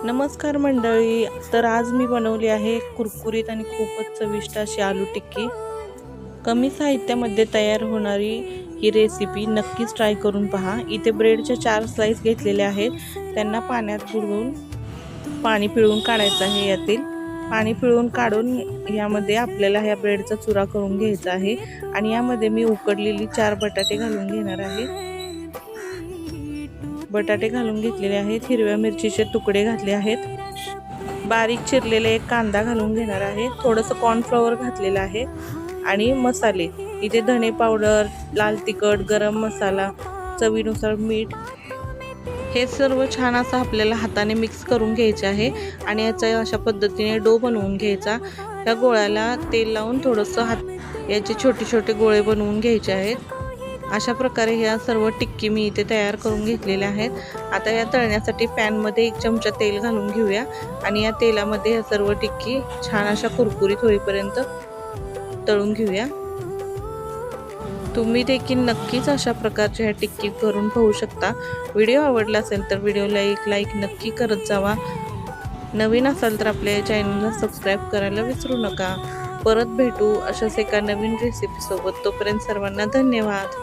नमस्कार मंडळी, तर आज मी बनवली आहे कुरकुरीत आणि खूपच चविष्ट अशी आलू टिक्की। कमी साहित्यामध्ये तयार होणारी ही रेसिपी नक्कीच ट्राय करून पहा। इथे ब्रेडचे 4 स्लाइस घेतलेले आहेत, त्यांना पाण्यात बुडवून पाणी पिळून काढायचं आहे। यातील पाणी पिळून काढून यामध्ये आपल्याला ह्या ब्रेडचा चुरा करून घ्यायचा आहे आणि यामध्ये मी उकडलेली 4 बटाटे घालून घेणार आहे। बटाटे घालून घेतलेले आहेत, हिरव्या मिरचीचे तुकडे घातले आहेत, बारीक चिरलेले एक कांदा घालून घेणार आहे, थोडंसं कॉर्नफ्लॉवर घातलेलं आहे आणि मसाले इथे धने पावडर, लाल तिखट, गरम मसाला, चवीनुसार मीठ हे सर्व छान असं आपल्याला हाताने मिक्स करून घ्यायचे आहे आणि याचा अशा पद्धतीने डो बनवून घ्यायचा। त्या गोळ्याला तेल लावून थोडंसं याचे छोटे छोटे गोळे बनवून घ्यायचे आहेत। अशा प्रकारे ह्या सर्व टिक्की मी इथे तयार करून घेतलेल्या आहेत। आता या तळण्यासाठी पॅन मध्ये 1 चमचा तेल घालून घेऊया आणि या तेलामध्ये ह्या सर्व टिक्की छान अशा कुरकुरीत होईपर्यंत तळून घेऊया। तुम्ही देखील नक्कीच अशा प्रकारच्या ह्या टिक्की करून पाहू शकता। व्हिडिओ आवडला असेल तर व्हिडिओला एक लाईक नक्की करत जावा। नवीन असाल तर आपल्या चॅनलला सबस्क्राईब करायला विसरू नका। परत भेटू अशाच एका नवीन रेसिपी सोबत। तोपर्यंत सर्वांना धन्यवाद।